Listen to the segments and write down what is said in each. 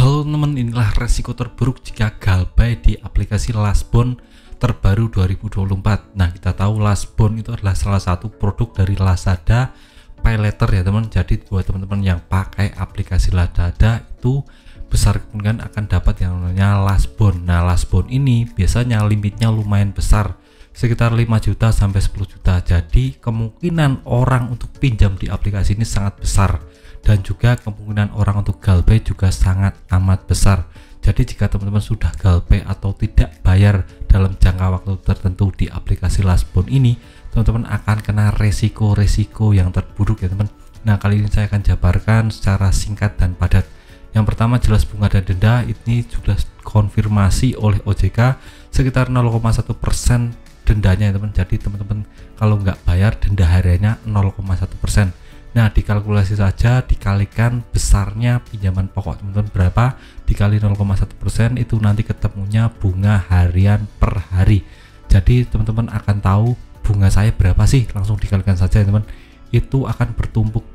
Halo teman, inilah resiko terburuk jika galbay di aplikasi Lastborn terbaru 2024. Nah, kita tahu Lastborn itu adalah salah satu produk dari Lazada Paylater ya teman. Jadi buat teman-teman yang pakai aplikasi Lazada itu besar kemungkinan akan dapat yang namanya Lastborn. Nah, Lastborn ini biasanya limitnya lumayan besar, sekitar 5 juta sampai 10 juta. Jadi kemungkinan orang untuk pinjam di aplikasi ini sangat besar, dan juga kemungkinan orang untuk galbay juga sangat amat besar. Jadi jika teman-teman sudah galbay atau tidak bayar dalam jangka waktu tertentu di aplikasi Lastborn ini, teman-teman akan kena resiko-resiko yang terburuk ya teman. Nah, kali ini saya akan jabarkan secara singkat dan padat. Yang pertama jelas bunga dan denda, ini sudah konfirmasi oleh OJK sekitar 0,1% dendanya ya teman. Jadi teman-teman kalau nggak bayar denda hariannya 0,1%. Nah, dikalkulasi saja, dikalikan besarnya pinjaman pokok teman-teman berapa, dikali 0,1% itu nanti ketemunya bunga harian per hari. Jadi teman-teman akan tahu bunga saya berapa sih, langsung dikalikan saja teman. Itu akan bertumpuk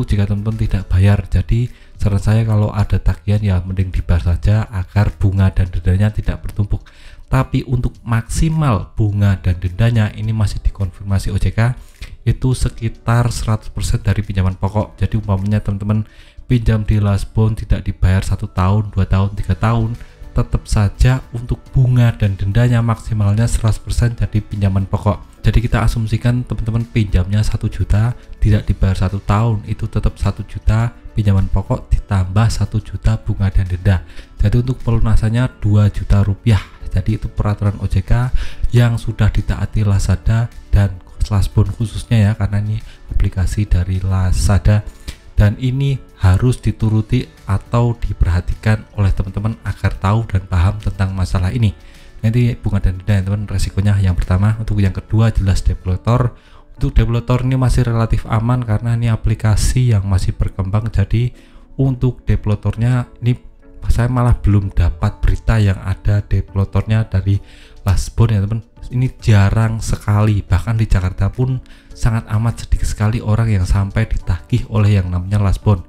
jika teman-teman tidak bayar. Jadi saran saya kalau ada tagihan ya mending dibayar saja agar bunga dan dendanya tidak bertumpuk. Tapi untuk maksimal bunga dan dendanya ini masih dikonfirmasi OJK itu sekitar 100% dari pinjaman pokok. Jadi umpamanya teman-teman pinjam di Lastborn tidak dibayar 1 tahun, 2 tahun, 3 tahun, tetap saja untuk bunga dan dendanya maksimalnya 100% jadi pinjaman pokok. Jadi kita asumsikan teman-teman pinjamnya 1 juta, tidak dibayar 1 tahun, itu tetap 1 juta pinjaman pokok ditambah 1 juta bunga dan denda. Jadi untuk pelunasannya 2 juta rupiah. Jadi itu peraturan OJK yang sudah ditaati Lazada dan Lastborn khususnya ya, karena ini aplikasi dari Lazada, dan ini harus dituruti atau diperhatikan oleh teman-teman agar tahu dan paham tentang masalah ini. Nanti bunga dan denda teman resikonya yang pertama. Untuk yang kedua jelas developer. Untuk developer ini masih relatif aman karena ini aplikasi yang masih berkembang. Jadi untuk developernya ini saya malah belum dapat berita yang ada developernya dari Lastborn ya teman. Ini jarang sekali, bahkan di Jakarta pun sangat amat sedikit sekali orang yang sampai ditagih oleh yang namanya Lastborn.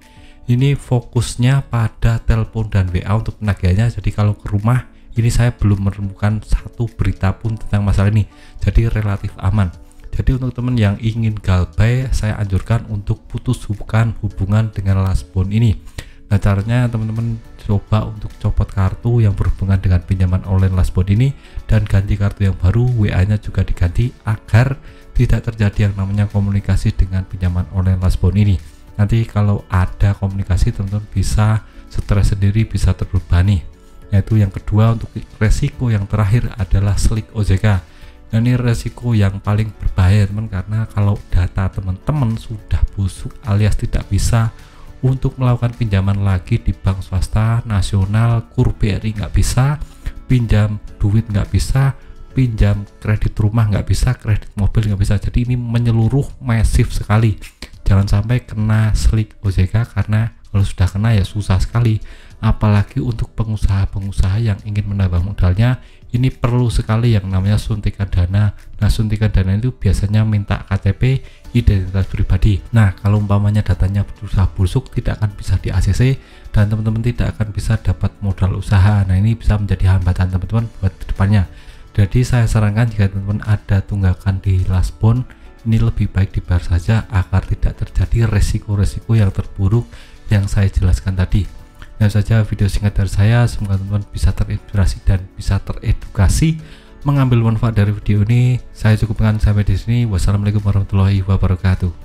Ini fokusnya pada telepon dan WA untuk penagihannya. Jadi kalau ke rumah ini saya belum menemukan satu berita pun tentang masalah ini. Jadi relatif aman. Jadi untuk teman yang ingin galbay, saya anjurkan untuk putus hubungan dengan Lastborn ini. Nah, caranya teman-teman coba untuk copot kartu yang berhubungan dengan pinjaman online Lastborn ini dan ganti kartu yang baru, WA-nya juga diganti agar tidak terjadi yang namanya komunikasi dengan pinjaman online Lastborn ini. Nanti kalau ada komunikasi teman-teman bisa stres sendiri, bisa terbebani. Yaitu yang kedua. Untuk resiko yang terakhir adalah slick OJK. Nah, ini resiko yang paling berbahaya teman, karena kalau data teman-teman sudah busuk alias tidak bisa untuk melakukan pinjaman lagi di bank swasta nasional, KUR BRI nggak bisa, pinjam duit nggak bisa, pinjam kredit rumah nggak bisa, kredit mobil nggak bisa. Jadi ini menyeluruh, masif sekali. Jangan sampai kena slick OJK, karena kalau sudah kena ya susah sekali. Apalagi untuk pengusaha-pengusaha yang ingin menambah modalnya, ini perlu sekali yang namanya suntikan dana. Nah, suntikan dana itu biasanya minta KTP, identitas pribadi. Nah, kalau umpamanya datanya berusaha busuk, tidak akan bisa di ACC dan teman-teman tidak akan bisa dapat modal usaha. Nah, ini bisa menjadi hambatan teman-teman buat kedepannya. Jadi saya sarankan jika teman-teman ada tunggakan di Lastborn, ini lebih baik dibayar saja agar tidak terjadi resiko-resiko yang terburuk yang saya jelaskan tadi. Nah, saja video singkat dari saya, semoga teman-teman bisa terinspirasi dan bisa teredukasi, mengambil manfaat dari video ini. Saya cukupkan sampai di sini. Wassalamualaikum warahmatullahi wabarakatuh.